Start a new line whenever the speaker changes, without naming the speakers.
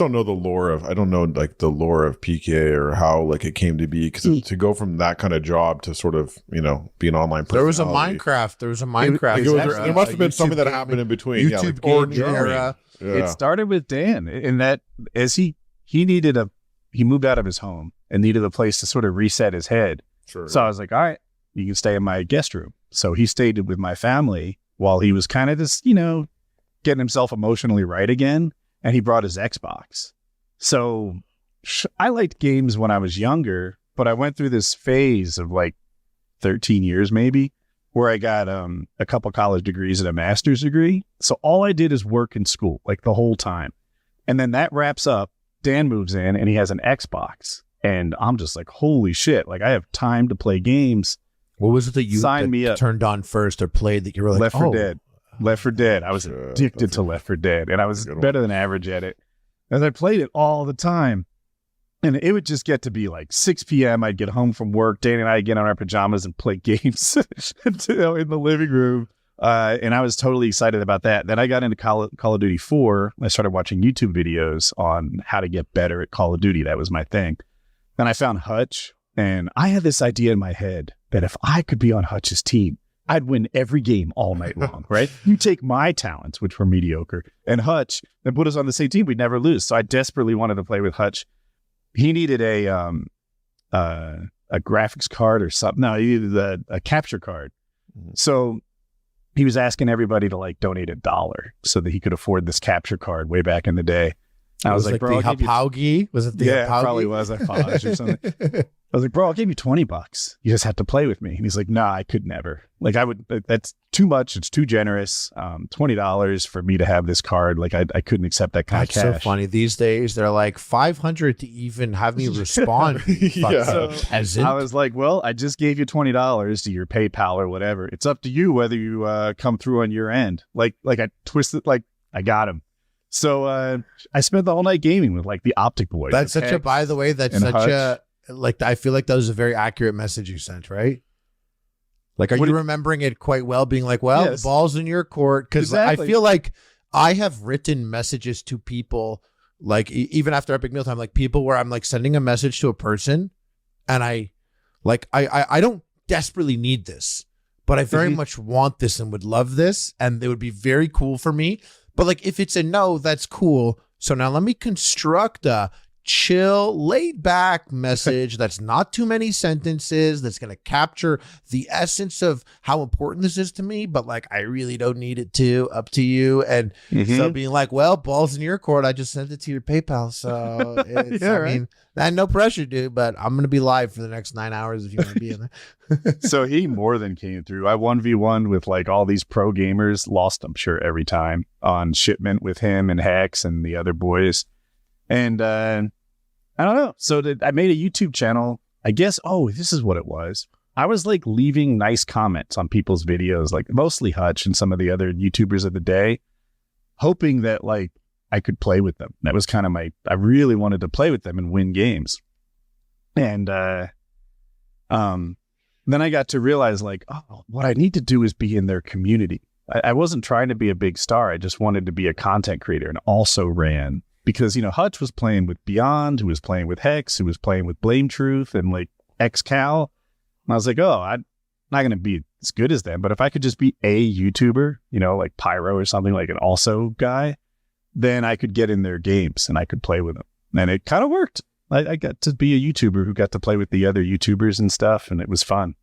don't know the lore of, I don't know like the lore of PKA or how like it came to be, because to go from that kind of job to sort of, you know, be an online
There was a
personality.
Minecraft.
There must have been something that happened in between.
YouTube
or
gaming
journaling.
era.
Yeah.
It started with Dan in that as he moved out of his home and needed a place to sort of reset his head.
Sure.
So I was like, all right, you can stay in my guest room. So he stayed with my family while he was kind of just, you know, getting himself emotionally right again. And he brought his Xbox. So I liked games when I was younger, but I went through this phase of like 13 years maybe, where I got a couple college degrees and a master's degree. So all I did is work in school, like the whole time. And then that wraps up. Dan moves in and he has an Xbox. And I'm just like, holy shit, like I have time to play games.
What was it that you
Sign me up.
turned on first or played that you were like,
Left 4 Dead. Left 4 Dead. I was addicted to Left 4 Dead, and I was better than average at it. And I played it all the time. And it would just get to be like 6 p.m. I'd get home from work. Danny and I get on our pajamas and play games in the living room. And I was totally excited about that. Then I got into Call of Duty 4. I started watching YouTube videos on how to get better at Call of Duty. That was my thing. Then I found Hutch, and I had this idea in my head that if I could be on Hutch's team, I'd win every game all night long, right? You take my talents, which were mediocre, and Hutch, and put us on the same team, we'd never lose. So I desperately wanted to play with Hutch. He needed a graphics card or something. No, he needed a capture card. So he was asking everybody to like donate $1 so that he could afford this capture card way back in the day. I was like, bro,
the Hapaugi? Was it the
yeah,
Hapaugi?
it probably was. I Faj or something. I was like, bro, I'll give you $20. You just have to play with me. And he's like, nah, I could never. Like, that's too much. It's too generous. $20 for me to have this card. Like, I couldn't accept that kind of cash.
That's so funny. These days, they're like $500 to even have me respond.
Yeah.
So,
I was like, well, I just gave you $20 to your PayPal or whatever. It's up to you whether you come through on your end. Like I twisted, like I got him. So I spent the whole night gaming with like the Optic Boy.
That's such a, by the way, that's such a, like, I feel like that was a very accurate message you sent, right? Like, are you remembering it quite well, being like, well,
yes,
the ball's in your court? Because
exactly.
I feel like I have written messages to people, like, even after Epic Mealtime, like people where I'm like sending a message to a person and I don't desperately need this, but I very much want this and would love this. And it would be very cool for me. But like, if it's a no, that's cool. So now let me construct a chill, laid back message that's not too many sentences, that's going to capture the essence of how important this is to me, but like, I really don't need it to, up to you. And so being like, well, ball's in your court. I just sent it to your PayPal. So it's,
yeah,
I mean, no pressure, dude, but I'm going to be live for the next 9 hours if you want to be in there.
So he more than came through. I 1v1 with like all these pro gamers, lost, I'm sure, every time on shipment with him and Hex and the other boys. And I don't know. So I made a YouTube channel. I guess, this is what it was. I was like leaving nice comments on people's videos, like mostly Hutch and some of the other YouTubers of the day, hoping that like I could play with them. That was kind of I really wanted to play with them and win games. And then I got to realize like, what I need to do is be in their community. I wasn't trying to be a big star. I just wanted to be a content creator and also ran. Because, you know, Hutch was playing with Beyond, who was playing with Hex, who was playing with Blame Truth and like XCal. And I was like, I'm not going to be as good as them. But if I could just be a YouTuber, you know, like Pyro or something, like an also guy, then I could get in their games and I could play with them. And it kind of worked. I got to be a YouTuber who got to play with the other YouTubers and stuff. And it was fun.